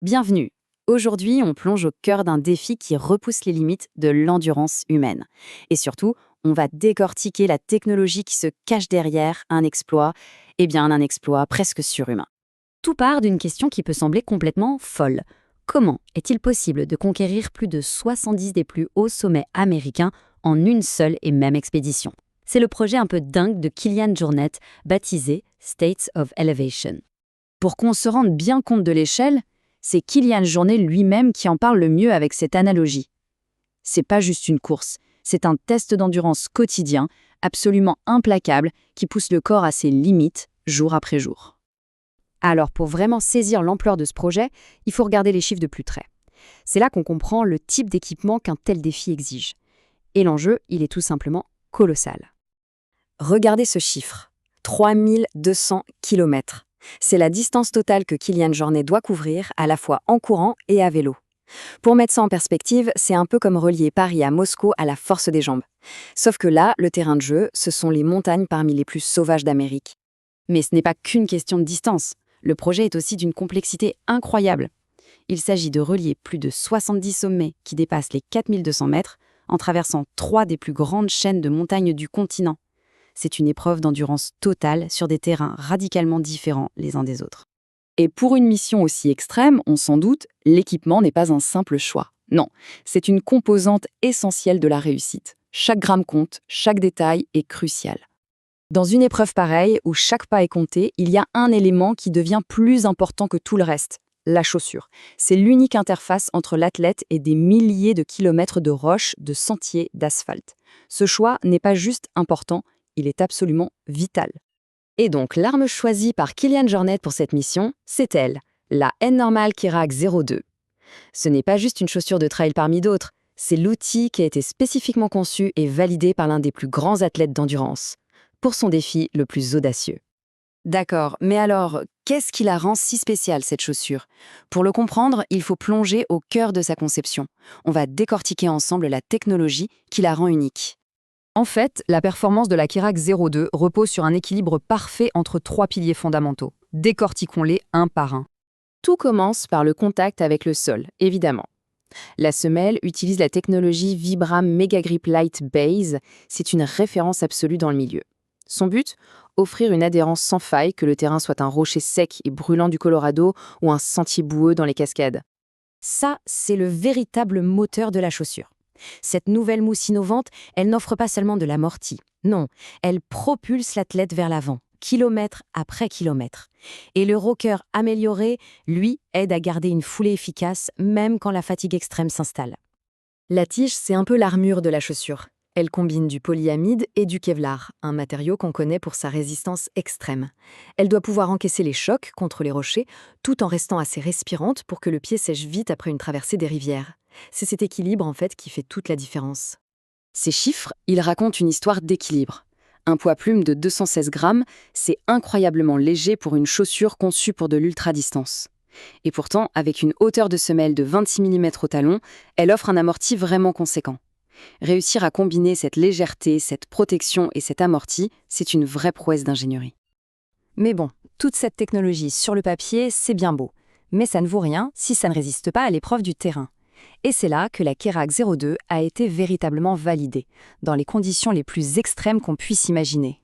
Bienvenue. Aujourd'hui, on plonge au cœur d'un défi qui repousse les limites de l'endurance humaine. Et surtout, on va décortiquer la technologie qui se cache derrière un exploit presque surhumain. Tout part d'une question qui peut sembler complètement folle. Comment est-il possible de conquérir plus de 70 des plus hauts sommets américains en une seule et même expédition? C'est le projet un peu dingue de Kilian Jornet, baptisé States of Elevation. Pour qu'on se rende bien compte de l'échelle, c'est Kilian Jornet lui-même qui en parle le mieux avec cette analogie. C'est pas juste une course, c'est un test d'endurance quotidien, absolument implacable, qui pousse le corps à ses limites, jour après jour. Alors pour vraiment saisir l'ampleur de ce projet, il faut regarder les chiffres de plus près. C'est là qu'on comprend le type d'équipement qu'un tel défi exige. Et l'enjeu, il est tout simplement colossal. Regardez ce chiffre, 3200 km. C'est la distance totale que Kilian Jornet doit couvrir, à la fois en courant et à vélo. Pour mettre ça en perspective, c'est un peu comme relier Paris à Moscou à la force des jambes. Sauf que là, le terrain de jeu, ce sont les montagnes parmi les plus sauvages d'Amérique. Mais ce n'est pas qu'une question de distance. Le projet est aussi d'une complexité incroyable. Il s'agit de relier plus de 70 sommets qui dépassent les 4200 mètres en traversant 3 des plus grandes chaînes de montagnes du continent. C'est une épreuve d'endurance totale sur des terrains radicalement différents les uns des autres. Et pour une mission aussi extrême, on s'en doute, l'équipement n'est pas un simple choix. Non, c'est une composante essentielle de la réussite. Chaque gramme compte, chaque détail est crucial. Dans une épreuve pareille, où chaque pas est compté, il y a un élément qui devient plus important que tout le reste, la chaussure. C'est l'unique interface entre l'athlète et des milliers de kilomètres de roches, de sentiers, d'asphalte. Ce choix n'est pas juste important, il est absolument vital. Et donc, l'arme choisie par Kilian Jornet pour cette mission, c'est elle, la N-Normal Kerak 02. Ce n'est pas juste une chaussure de trail parmi d'autres, c'est l'outil qui a été spécifiquement conçu et validé par l'un des plus grands athlètes d'endurance, pour son défi le plus audacieux. D'accord, mais alors, qu'est-ce qui la rend si spéciale, cette chaussure? Pour le comprendre, il faut plonger au cœur de sa conception. On va décortiquer ensemble la technologie qui la rend unique. En fait, la performance de la Kerak 02 repose sur un équilibre parfait entre 3 piliers fondamentaux. Décortiquons-les un par un. Tout commence par le contact avec le sol, évidemment. La semelle utilise la technologie Vibram Megagrip Light Base, c'est une référence absolue dans le milieu. Son but? Offrir une adhérence sans faille, que le terrain soit un rocher sec et brûlant du Colorado ou un sentier boueux dans les Cascades. Ça, c'est le véritable moteur de la chaussure. Cette nouvelle mousse innovante, elle n'offre pas seulement de l'amorti. Non, elle propulse l'athlète vers l'avant, kilomètre après kilomètre. Et le rocker amélioré, lui, aide à garder une foulée efficace, même quand la fatigue extrême s'installe. La tige, c'est un peu l'armure de la chaussure. Elle combine du polyamide et du Kevlar, un matériau qu'on connaît pour sa résistance extrême. Elle doit pouvoir encaisser les chocs contre les rochers, tout en restant assez respirante pour que le pied sèche vite après une traversée des rivières. C'est cet équilibre, en fait, qui fait toute la différence. Ces chiffres, ils racontent une histoire d'équilibre. Un poids plume de 216 grammes, c'est incroyablement léger pour une chaussure conçue pour de l'ultra-distance. Et pourtant, avec une hauteur de semelle de 26 mm au talon, elle offre un amorti vraiment conséquent. Réussir à combiner cette légèreté, cette protection et cet amorti, c'est une vraie prouesse d'ingénierie. Mais bon, toute cette technologie sur le papier, c'est bien beau. Mais ça ne vaut rien si ça ne résiste pas à l'épreuve du terrain. Et c'est là que la Kerak 02 a été véritablement validée, dans les conditions les plus extrêmes qu'on puisse imaginer.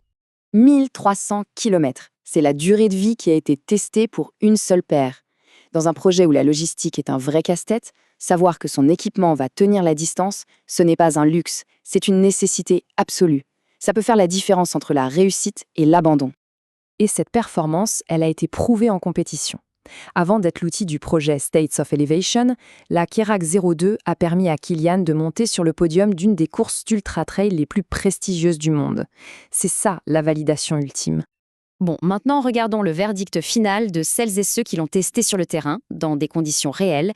1300 km, c'est la durée de vie qui a été testée pour une seule paire. Dans un projet où la logistique est un vrai casse-tête, savoir que son équipement va tenir la distance, ce n'est pas un luxe, c'est une nécessité absolue. Ça peut faire la différence entre la réussite et l'abandon. Et cette performance, elle a été prouvée en compétition. Avant d'être l'outil du projet States of Elevation, la Kerak 02 a permis à Kilian de monter sur le podium d'une des courses d'ultra-trail les plus prestigieuses du monde. C'est ça, la validation ultime. Bon, maintenant regardons le verdict final de celles et ceux qui l'ont testé sur le terrain, dans des conditions réelles.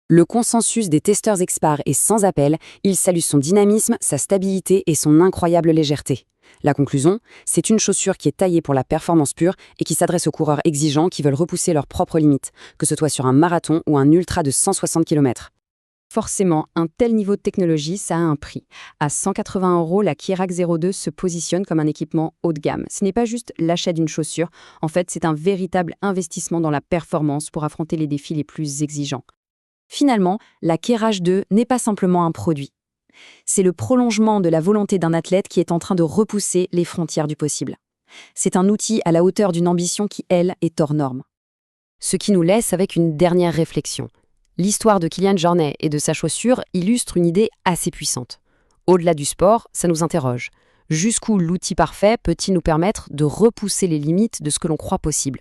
Le consensus des testeurs experts est sans appel, ils saluent son dynamisme, sa stabilité et son incroyable légèreté. La conclusion, c'est une chaussure qui est taillée pour la performance pure et qui s'adresse aux coureurs exigeants qui veulent repousser leurs propres limites, que ce soit sur un marathon ou un ultra de 160 km. Forcément, un tel niveau de technologie, ça a un prix. À 180 €, la Kirac 02 se positionne comme un équipement haut de gamme. Ce n'est pas juste l'achat d'une chaussure, en fait, c'est un véritable investissement dans la performance pour affronter les défis les plus exigeants. Finalement, la Kirac 2 n'est pas simplement un produit. C'est le prolongement de la volonté d'un athlète qui est en train de repousser les frontières du possible. C'est un outil à la hauteur d'une ambition qui, elle, est hors norme. Ce qui nous laisse avec une dernière réflexion. L'histoire de Kylian Jornet et de sa chaussure illustre une idée assez puissante. Au-delà du sport, ça nous interroge. Jusqu'où l'outil parfait peut-il nous permettre de repousser les limites de ce que l'on croit possible ?